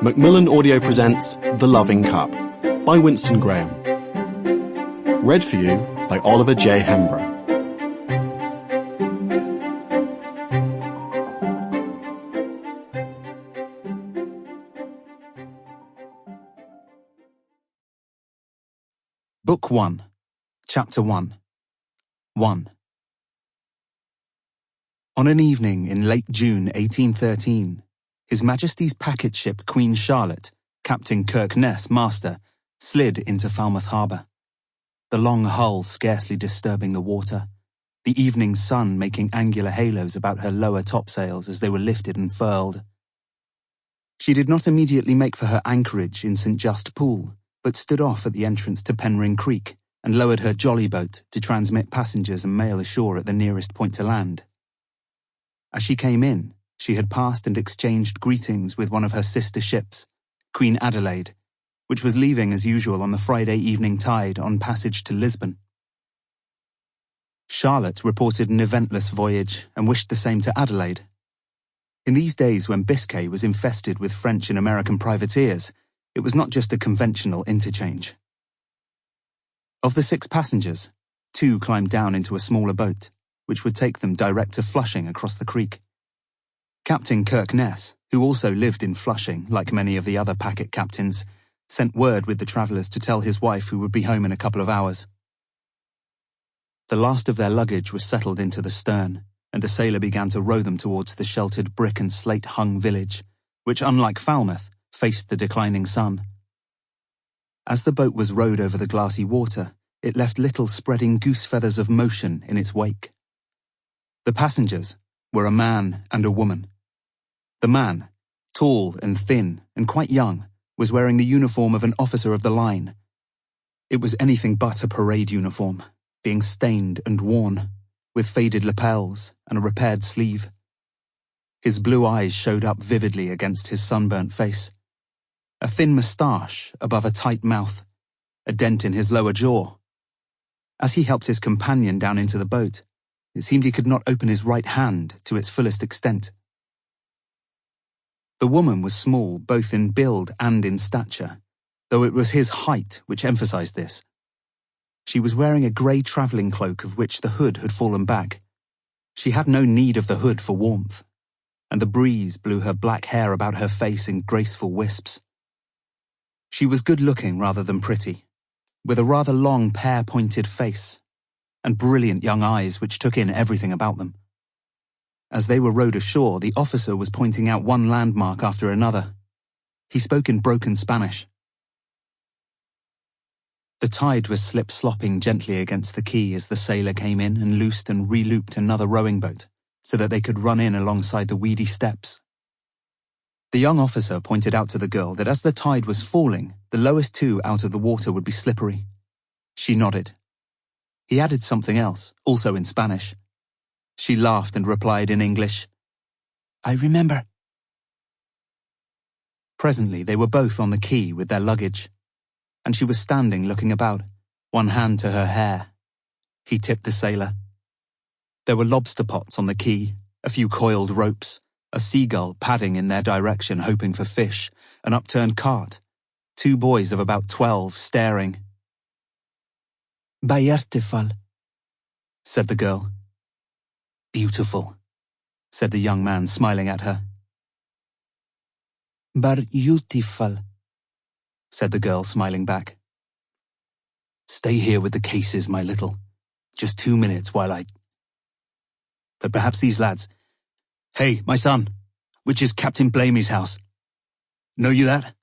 Macmillan Audio presents The Loving Cup by Winston Graham. Read for you by Oliver J. Hembrough. Book 1, Chapter 1. 1. On an evening in late June 1813, His Majesty's packet ship Queen Charlotte, Captain Kirkness, master, slid into Falmouth Harbour. The long hull scarcely disturbing the water, the evening sun making angular halos about her lower topsails as they were lifted and furled. She did not immediately make for her anchorage in St. Just Pool, but stood off at the entrance to Penryn Creek and lowered her jolly boat to transmit passengers and mail ashore at the nearest point to land. As she came in, she had passed and exchanged greetings with one of her sister ships, Queen Adelaide, which was leaving as usual on the Friday evening tide on passage to Lisbon. Charlotte reported an eventless voyage and wished the same to Adelaide. In these days when Biscay was infested with French and American privateers, it was not just a conventional interchange. Of the 6 passengers, 2 climbed down into a smaller boat, which would take them direct to Flushing across the creek. Captain Kirkness, who also lived in Flushing like many of the other packet captains, sent word with the travellers to tell his wife who would be home in a couple of hours. The last of their luggage was settled into the stern, and the sailor began to row them towards the sheltered brick and slate-hung village, which, unlike Falmouth, faced the declining sun. As the boat was rowed over the glassy water, it left little spreading goose feathers of motion in its wake. The passengers were a man and a woman. The man, tall and thin and quite young, was wearing the uniform of an officer of the line. It was anything but a parade uniform, being stained and worn, with faded lapels and a repaired sleeve. His blue eyes showed up vividly against his sunburnt face. A thin moustache above a tight mouth, a dent in his lower jaw. As he helped his companion down into the boat, it seemed he could not open his right hand to its fullest extent. The woman was small both in build and in stature, though it was his height which emphasized this. She was wearing a grey travelling cloak of which the hood had fallen back. She had no need of the hood for warmth, and the breeze blew her black hair about her face in graceful wisps. She was good-looking rather than pretty, with a rather long pear-pointed face, and brilliant young eyes which took in everything about them. As they were rowed ashore, the officer was pointing out one landmark after another. He spoke in broken Spanish. The tide was slip-slopping gently against the quay as the sailor came in and loosed and re-looped another rowing boat, so that they could run in alongside the weedy steps. The young officer pointed out to the girl that as the tide was falling, the lowest 2 out of the water would be slippery. She nodded. He added something else, also in Spanish. She laughed and replied in English, "I remember." Presently they were both on the quay with their luggage, and she was standing looking about, one hand to her hair. He tipped the sailor. There were lobster pots on the quay, a few coiled ropes, a seagull padding in their direction hoping for fish, an upturned cart, 2 boys of about 12 staring. "Beautiful," said the girl. "Beautiful," said the young man, smiling at her. "Beautiful," said the girl, smiling back. "Stay here with the cases, my little. Just 2 minutes while I... But perhaps these lads... Hey, my son, which is Captain Blamey's house? Know you that?"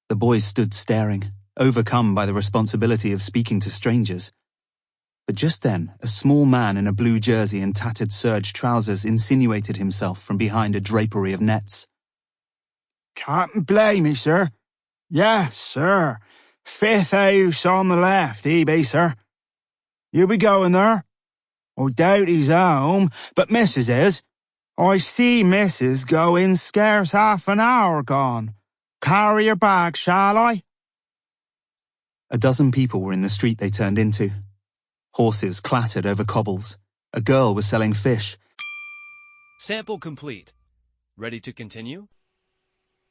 The boys stood staring, overcome by the responsibility of speaking to strangers. But just then, a small man in a blue jersey and tattered serge trousers insinuated himself from behind a drapery of nets. "Captain Blamey, sir? Yes, sir. 5th house on the left, he be, sir. You be going there? I doubt he's home, but Mrs. is. I see Mrs. go in scarce half an hour gone. Carry your bag, shall I?" A dozen people were in the street they turned into. Horses clattered over cobbles. A girl was selling fish. Sample complete. Ready to continue?